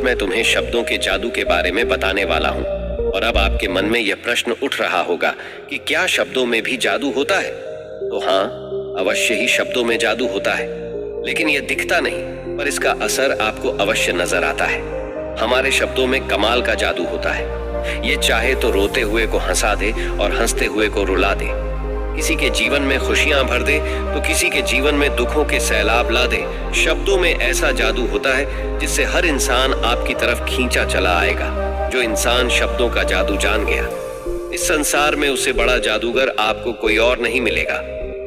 मैं तुम्हें शब्दों के जादू के बारे में बताने वाला हूँ। और अब आपके मन में यह प्रश्न उठ रहा होगा कि क्या शब्दों में भी जादू होता है? तो हाँ, अवश्य ही शब्दों में जादू होता है, लेकिन यह दिखता नहीं, पर इसका असर आपको अवश्य नजर आता है। हमारे शब्दों में कमाल का जादू होता है। ये चाहे तो रोते हुए को हंसा दे और हंसते हुए को रुला दे, किसी के जीवन में खुशियां भर दे तो किसी के जीवन में दुखों के सैलाब ला दे। शब्दों में ऐसा जादू होता है जिससे हर इंसान आपकी तरफ खींचा चला आएगा। जो इंसान शब्दों का जादू जान गया, इस संसार में उससे बड़ा जादूगर आपको कोई और नहीं मिलेगा।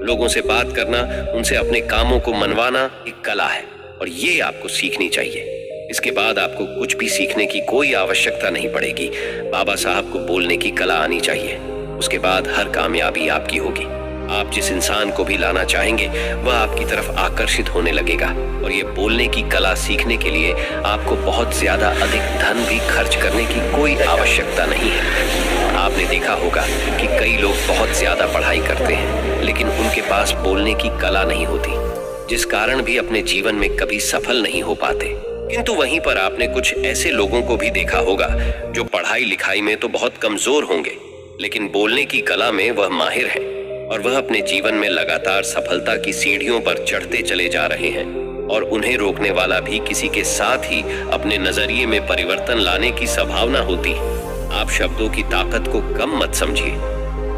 लोगों से बात करना, उनसे अपने कामों को मनवाना एक कला है और ये आपको सीखनी चाहिए। इसके बाद आपको कुछ भी सीखने की कोई आवश्यकता नहीं पड़ेगी। बाबा साहब को बोलने की कला आनी चाहिए, उसके बाद हर कामयाबी आपकी होगी। आप जिस इंसान को भी लाना चाहेंगे वह आपकी तरफ आकर्षित होने लगेगा। और ये बोलने की कला सीखने के लिए आपको बहुत ज्यादा अधिक धन भी खर्च करने की कोई आवश्यकता नहीं है। आपने देखा होगा कि कई लोग बहुत ज्यादा पढ़ाई करते हैं, लेकिन उनके पास बोलने की कला नहीं होती, जिस कारण भी अपने जीवन में कभी सफल नहीं हो पाते। किंतु वहीं पर आपने कुछ ऐसे लोगों को भी देखा होगा जो पढ़ाई लिखाई में तो बहुत कमजोर होंगे, लेकिन बोलने की कला में वह माहिर है और वह अपने जीवन में लगातार सफलता की सीढ़ियों पर चढ़ते चले जा रहे हैं। और उन्हें रोकने वाला भी किसी के साथ ही अपने नजरिए में परिवर्तन लाने की संभावना होती है। आप शब्दों की ताकत को कम मत समझिए।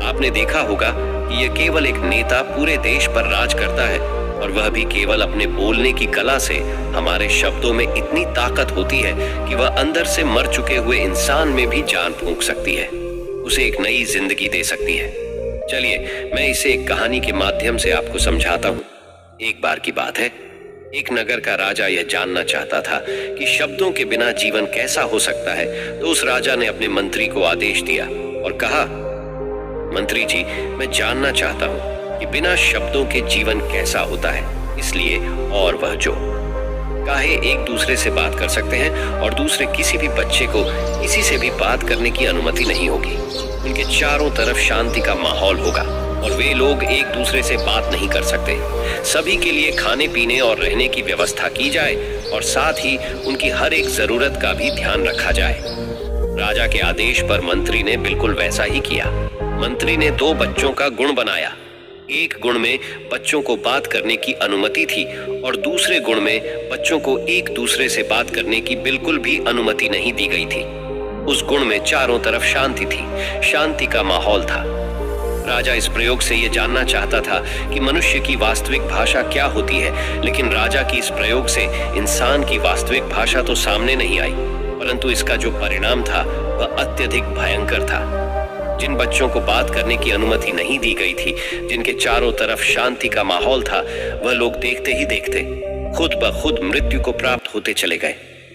आपने देखा होगा कि यह केवल एक नेता पूरे देश पर राज करता है, और वह भी केवल अपने बोलने की कला से। हमारे शब्दों में इतनी ताकत होती है कि वह अंदर से मर चुके हुए इंसान में भी जान फूंक सकती है, उसे एक नई जिंदगी दे सकती है। चलिए मैं इसे एक कहानी के माध्यम से आपको समझाता हूँ। एक बार की बात है, एक नगर का राजा यह जानना चाहता था कि शब्दों के बिना जीवन कैसा हो सकता है। तो उस राजा ने अपने मंत्री को आदेश दिया और कहा, मंत्री जी, मैं जानना चाहता हूँ कि बिना शब्दों के जीवन कैसा होता है। इसलिए और वह जो काहे एक दूसरे से बात कर सकते हैं और दूसरे किसी भी बच्चे को किसी से भी बात करने की अनुमति नहीं होगी। उनके चारों तरफ शांति का माहौल होगा और वे लोग एक दूसरे से बात नहीं कर सकते। सभी के लिए खाने पीने और रहने की व्यवस्था की जाए और साथ ही उनकी हर एक जरूरत का भी ध्यान रखा जाए। राजा के आदेश पर मंत्री ने बिल्कुल वैसा ही किया। मंत्री ने 2 बच्चों का गुण बनाया। एक गुण में बच्चों को बात करने की अनुमति थी और दूसरे गुण में बच्चों को एक दूसरे से बात करने की बिल्कुल भी अनुमति नहीं दी गई थी। उस गुण में चारों तरफ शांति थी, शांति का माहौल था। राजा इस प्रयोग से यह जानना चाहता था कि मनुष्य की वास्तविक भाषा क्या होती है, लेकिन राजा की इस प्रयोग से इंसान की वास्तविक भाषा तो सामने नहीं आई, परंतु इसका जो परिणाम था वह अत्यधिक भयंकर था। जिन बच्चों को बात करने की अनुमति नहीं दी गई थी, जिनके चारों तरफ शांति का माहौल था, वह लोग देखते ही देखते खुद ब खुद मृत्यु को प्राप्त होते चले गए।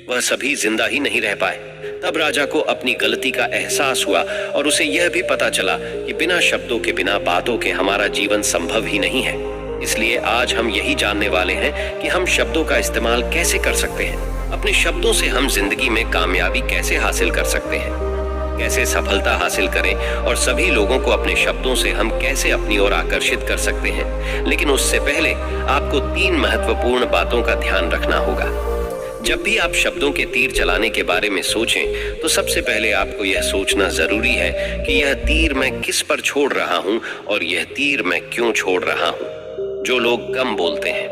वह सभी जिंदा ही नहीं रह पाए। तब राजा को अपनी गलती का एहसास हुआ और उसे यह भी पता चला कि बिना शब्दों के, बिना बातों के हमारा जीवन संभव ही नहीं है। इसलिए आज हम यही जानने वाले हैं कि हम शब्दों का इस्तेमाल कैसे कर सकते हैं। अपने शब्दों से हम जिंदगी में कामयाबी कैसे हासिल कर सकते हैं, कैसे सफलता हासिल करें और सभी लोगों को अपने शब्दों से हम कैसे अपनी ओर आकर्षित कर सकते हैं। लेकिन उससे पहले आपको 3 महत्वपूर्ण बातों का ध्यान रखना होगा। जब भी आप शब्दों के तीर चलाने के बारे में सोचें तो सबसे पहले आपको यह सोचना जरूरी है कि यह तीर मैं किस पर छोड़ रहा हूं और यह तीर मैं क्यों छोड़ रहा हूं। जो लोग कम बोलते हैं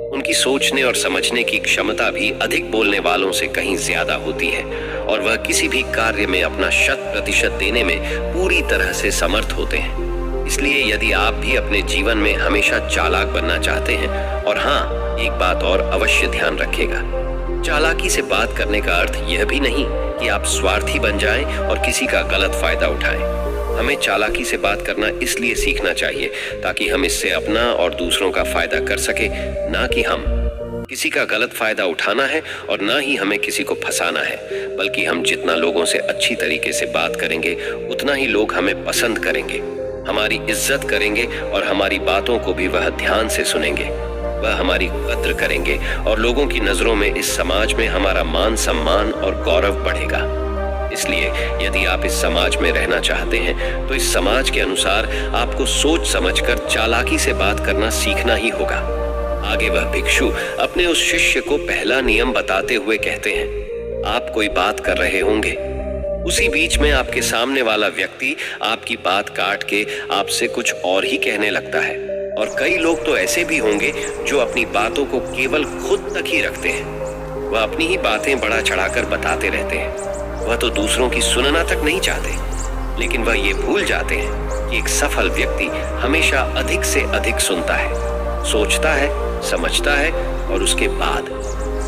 उनकी सोचने और समझने की क्षमता भी अधिक बोलने वालों से कहीं ज्यादा होती है और वह किसी भी कार्य में अपना 100% देने में पूरी तरह से समर्थ होते हैं। इसलिए यदि आप भी अपने जीवन में हमेशा चालाक बनना चाहते हैं, और हाँ, एक बात और अवश्य ध्यान रखिएगा, चालाकी से बात करने का अर्थ यह भी नहीं कि आप स्वार्थी बन जाएं और किसी का गलत फायदा उठाएं। हमें चालाकी से बात करना इसलिए सीखना चाहिए ताकि हम इससे अपना और दूसरों का फायदा कर सके, ना कि हम किसी का गलत फायदा उठाना है और ना ही हमें किसी को फंसाना है। बल्कि हम जितना लोगों से अच्छी तरीके से बात करेंगे उतना ही लोग हमें पसंद करेंगे, हमारी इज्जत करेंगे और हमारी बातों को भी वह ध्यान से सुनेंगे। वह हमारी कद्र करेंगे और लोगों की नजरों में इस समाज में हमारा मान सम्मान और गौरव बढ़ेगा। इसलिए यदि आप इस समाज में रहना चाहते हैं तो इस समाज के अनुसार आपको सोच समझकर चालाकी से बात करना सीखना ही होगा। आगे वह भिक्षु अपने उस शिष्य को पहला नियम बताते हुए कहते हैं, आप कोई बात कर रहे होंगे। उसी बीच में आपके सामने वाला व्यक्ति आपकी बात काट के आपसे कुछ और ही कहने लगता है। और कई लोग तो ऐसे भी होंगे जो अपनी बातों को केवल खुद तक ही रखते हैं। वह अपनी ही बातें बढ़ा चढ़ाकर बताते रहते हैं। वह तो दूसरों की सुनना तक नहीं चाहते, लेकिन वह ये भूल जाते हैं कि एक सफल व्यक्ति हमेशा अधिक से अधिक सुनता है, सोचता है, समझता है और उसके बाद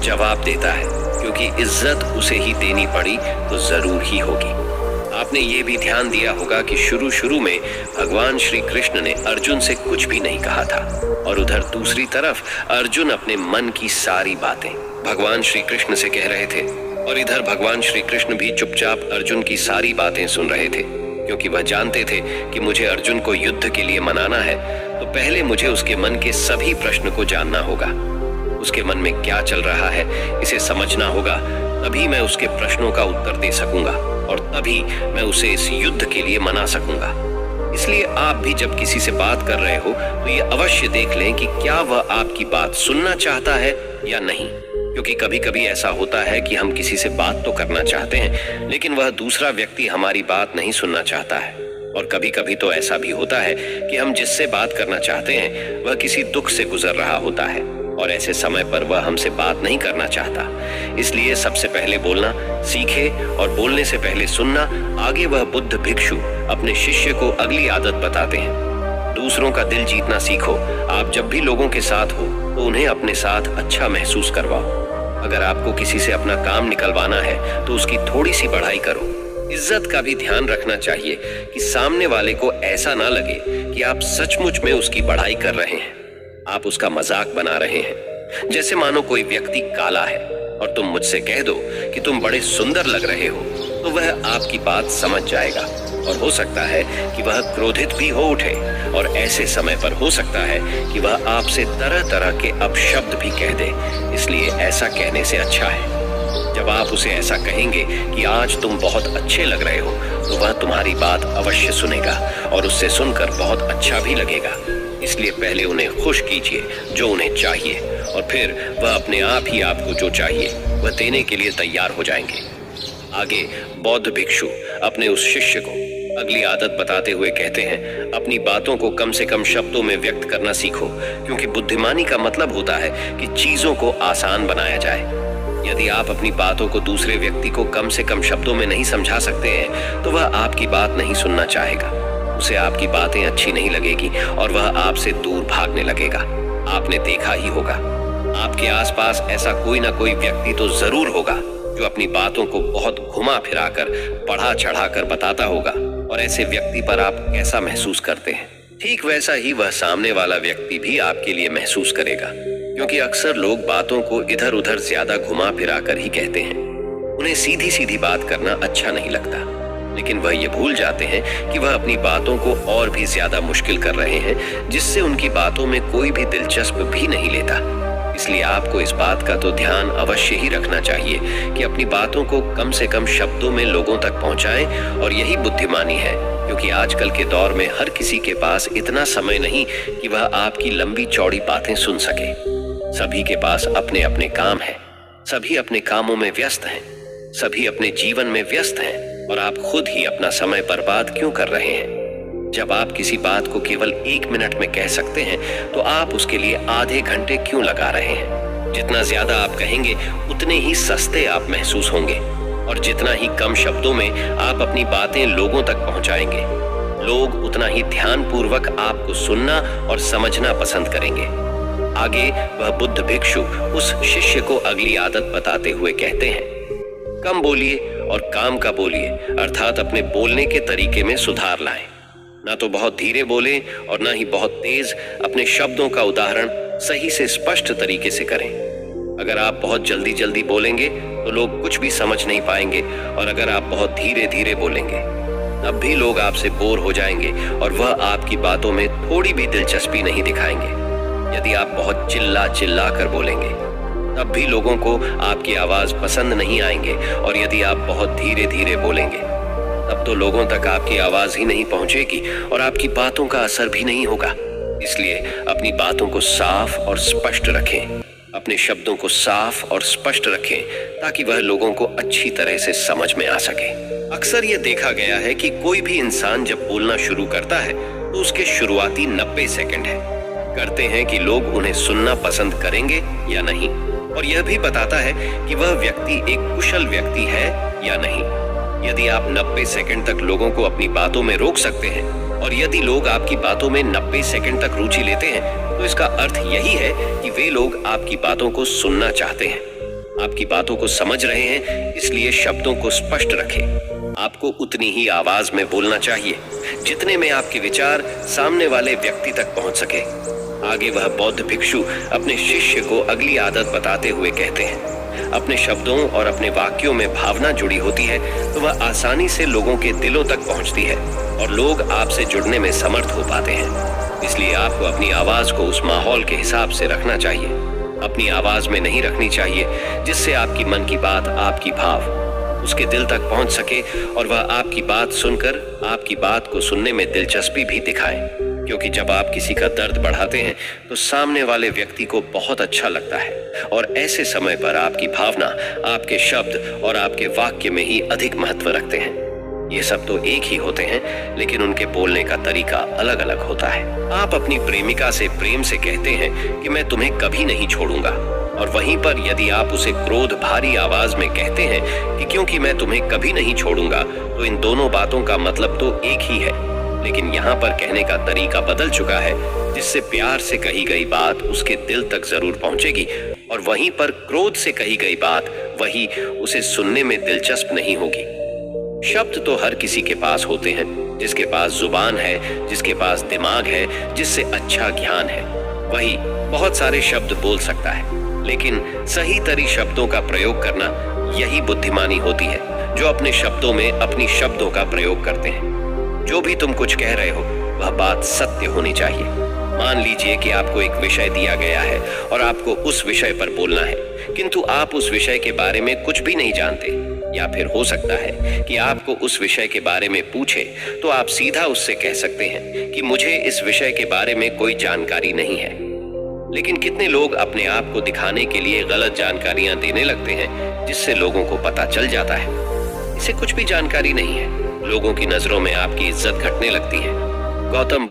जवाब देता है, क्योंकि इज्जत उसे ही देनी पड़ी तो जरूर ही होगी। आपने ये भी ध्यान दिया होगा कि शुरू में भगवान श्री कृष्ण ने अर्जुन से कुछ भी नहीं कहा था, और उधर दूसरी तरफ अर्जुन अपने मन की सारी बातें भगवान श्री कृष्ण से कह रहे थे, और इधर भगवान श्री कृष्ण भी चुपचाप अर्जुन की सारी बातें सुन रहे थे, क्योंकि वह जानते थे कि मुझे अर्जुन को युद्ध के लिए मनाना है तो पहले मुझे उसके मन के सभी प्रश्न को जानना होगा। उसके मन में क्या चल रहा है इसे समझना होगा, तभी मैं उसके प्रश्नों का उत्तर दे सकूंगा और तभी मैं उसे इस युद्ध के लिए मना सकूंगा। इसलिए आप भी जब किसी से बात कर रहे हो तो ये अवश्य देख लें कि क्या वह आपकी बात सुनना चाहता है या नहीं, क्योंकि कभी कभी ऐसा होता है कि हम किसी से बात तो करना चाहते हैं लेकिन वह दूसरा व्यक्ति हमारी बात नहीं सुनना चाहता है। और कभी कभी तो ऐसा भी होता है कि हम जिससे बात करना चाहते हैं वह किसी दुख से गुजर रहा होता है और ऐसे समय पर वह हमसे बात नहीं करना चाहता। इसलिए सबसे पहले बोलना सीखे और बोलने से पहले सुनना। आगे वह बुद्ध भिक्षु अपने शिष्य को अगली आदत बताते हैं, दूसरों का दिल जीतना सीखो। आप जब भी लोगों के साथ हो तो उन्हें अपने साथ अच्छा महसूस करवाओ। अगर आपको किसी से अपना काम निकलवाना है तो उसकी थोड़ी सी बढ़ाई करो। इज्जत का भी ध्यान रखना चाहिए कि सामने वाले को ऐसा ना लगे कि आप सचमुच में उसकी बढ़ाई कर रहे हैं, आप उसका मजाक बना रहे हैं। जैसे मानो कोई व्यक्ति काला है और तुम मुझसे कह दो कि तुम बड़े सुंदर लग रहे हो, तो वह आपकी बात समझ जाएगा और हो सकता है कि वह क्रोधित भी हो उठे, और ऐसे समय पर हो सकता है कि वह आपसे तरह तरह के अपशब्द भी कह दे। इसलिए ऐसा कहने से अच्छा है जब आप उसे ऐसा कहेंगे कि आज तुम बहुत अच्छे लग रहे हो, तो वह तुम्हारी बात अवश्य सुनेगा और उससे सुनकर बहुत अच्छा भी लगेगा। इसलिए पहले उन्हें खुश कीजिए जो उन्हें चाहिए, और फिर वह अपने आप ही आपको जो चाहिए वह देने के लिए तैयार हो जाएंगे। आगे बौद्ध भिक्षु अपने उस शिष्य को अगली आदत बताते हुए कहते हैं, अपनी बातों को कम से कम शब्दों में व्यक्त करना सीखो, क्योंकि बुद्धिमानी का मतलब होता है कि चीजों को आसान बनाया जाए। यदि आप अपनी बातों को दूसरे व्यक्ति को कम से कम शब्दों में नहीं समझा सकते हैं तो वह आपकी बात नहीं सुनना चाहेगा, उसे आपकी बातें अच्छी नहीं लगेगी और वह आपसे दूर भागने लगेगा। आपने देखा ही होगा, आपके आसपास ऐसा कोई ना कोई व्यक्ति तो जरूर होगा जो अपनी बातों को बहुत घुमा फिराकर बढ़ा चढ़ाकर बताता होगा, और ऐसे व्यक्ति पर आप कैसा महसूस करते हैं, ठीक वैसा ही वह सामने वाला व्यक्ति भी आपके लिए महसूस करेगा। क्योंकि अक्सर लोग बातों को इधर उधर ज्यादा घुमा फिरा कर ही कहते हैं। उन्हें सीधी सीधी बात करना अच्छा नहीं लगता, लेकिन वह ये भूल जाते हैं कि वह अपनी बातों को और भी ज्यादा मुश्किल कर रहे हैं, जिससे उनकी बातों में कोई भी दिलचस्प भी नहीं लेता। इसलिए आपको इस बात का तो ध्यान अवश्य ही रखना चाहिए कि अपनी बातों को कम से कम शब्दों में लोगों तक पहुंचाएं, और यही बुद्धिमानी है। क्योंकि आजकल के दौर में हर किसी के पास इतना समय नहीं कि वह आपकी लंबी चौड़ी बातें सुन सके। सभी के पास अपने अपने काम हैं, सभी अपने कामों में व्यस्त हैं, सभी अपने जीवन में व्यस्त हैं, और आप खुद ही अपना समय बर्बाद क्यों कर रहे हैं? जब आप किसी बात को केवल 1 मिनट में कह सकते हैं तो आप उसके लिए आधे घंटे क्यों लगा रहे हैं? जितना ज्यादा आप कहेंगे उतने ही सस्ते आप महसूस होंगे, और जितना ही कम शब्दों में आप अपनी बातें लोगों तक पहुंचाएंगे, लोग उतना ही ध्यानपूर्वक आपको सुनना और समझना पसंद करेंगे। आगे वह बुद्ध भिक्षु उस शिष्य को अगली आदत बताते हुए कहते हैं, कम बोलिए और काम का बोलिए, अर्थात अपने बोलने के तरीके में सुधार लाएं। ना तो बहुत धीरे बोलें और ना ही बहुत तेज। अपने शब्दों का उदाहरण सही से स्पष्ट तरीके से करें। अगर आप बहुत जल्दी जल्दी बोलेंगे तो लोग कुछ भी समझ नहीं पाएंगे, और अगर आप बहुत धीरे धीरे बोलेंगे तब भी लोग आपसे बोर हो जाएंगे और वह आपकी बातों में थोड़ी भी दिलचस्पी नहीं दिखाएंगे। यदि आप बहुत चिल्ला चिल्ला कर बोलेंगे तब भी लोगों को आपकी आवाज पसंद नहीं आएंगे, और यदि आप बहुत धीरे धीरे बोलेंगे तब तो लोगों तक आपकी आवाज ही नहीं पहुंचेगी और आपकी बातों का असर भी नहीं होगा। इसलिए अपनी बातों को साफ और स्पष्ट रखें। अपने शब्दों को साफ और स्पष्ट रखें ताकि वह लोगों को अच्छी तरह से समझ में आ सके। अक्सर यह देखा गया है कि कोई भी इंसान जब बोलना शुरू करता है तो उसके शुरुआती 90 सेकंड है करते हैं कि लोग उन्हें सुनना पसंद करेंगे या नहीं, और यह भी बताता है कि वह व्यक्ति एक कुशल व्यक्ति है या नहीं। यदि आप 90 सेकंड तक लोगों को अपनी बातों में रोक सकते हैं और यदि लोग आपकी बातों में 90 सेकंड तक रुचि लेते हैं तो इसका अर्थ यही है कि वे लोग आपकी बातों को सुनना चाहते हैं, आपकी बातों को समझ रहे हैं। इसलिए शब्दों को स्पष्ट रखें। आपको उतनी ही आवाज में बोलना चाहिए जितने में आपके विचार सामने वाले व्यक्ति तक पहुंच सके। आगे वह बौद्ध भिक्षु अपने शिष्य को अगली आदत बताते हुए कहते हैं, अपने शब्दों और अपने वाक्यों में भावना जुड़ी होती है तो वह आसानी से लोगों के दिलों तक पहुंचती है और लोग आपसे जुड़ने में समर्थ हो पाते हैं। इसलिए आपको अपनी आवाज को उस माहौल के हिसाब से रखना चाहिए। अपनी आवाज में नहीं रखनी चाहिए जिससे आपकी मन की बात, आपकी भाव उसके दिल तक पहुंच सके और वह आपकी बात सुनकर आपकी बात को सुनने में दिलचस्पी भी दिखाए। क्योंकि जब आप किसी का दर्द बढ़ाते हैं तो सामने वाले व्यक्ति को बहुत अच्छा लगता है और ऐसे समय पर आपकी भावना, आपके शब्द और आपके वाक्य में ही अधिक महत्व रखते हैं। ये सब तो एक ही होते हैं लेकिन उनके बोलने का तरीका अलग अलग होता है। आप अपनी प्रेमिका से प्रेम से कहते हैं कि मैं तुम्हें कभी नहीं छोड़ूंगा, और वहीं पर यदि आप उसे क्रोध भरी आवाज में कहते हैं कि क्योंकि मैं तुम्हें कभी नहीं छोड़ूंगा, तो इन दोनों बातों का मतलब तो एक ही है, लेकिन यहाँ पर कहने का तरीका बदल चुका है, जिससे प्यार से कही गई बात उसके दिल तक जरूर पहुंचेगी और वहीं पर क्रोध से कही गई बात वही उसे सुनने में दिलचस्प नहीं होगी। शब्द तो हर किसी के पास होते हैं, जिसके पास जुबान है, जिसके पास दिमाग है, जिससे अच्छा ज्ञान है, वही बहुत सारे शब्द बोल सकता है। लेकिन सही तरी शब्दों का प्रयोग करना यही बुद्धिमानी होती है, जो अपने शब्दों में अपनी शब्दों का प्रयोग करते हैं। जो भी तुम कुछ कह रहे हो वह बात सत्य होनी चाहिए। मान लीजिए कि आपको एक विषय दिया गया है और आपको उस विषय पर बोलना है, किंतु आप उस विषय के बारे में कुछ भी नहीं जानते, या फिर हो सकता है कि आपको उस विषय के बारे में पूछे तो आप सीधा उससे कह सकते हैं कि मुझे इस विषय के बारे में कोई जानकारी नहीं है। लेकिन कितने लोग अपने आप को दिखाने के लिए गलत जानकारियां देने लगते हैं, जिससे लोगों को पता चल जाता है इसे कुछ भी जानकारी नहीं है। लोगों की नजरों में आपकी इज्जत घटने लगती है। गौतम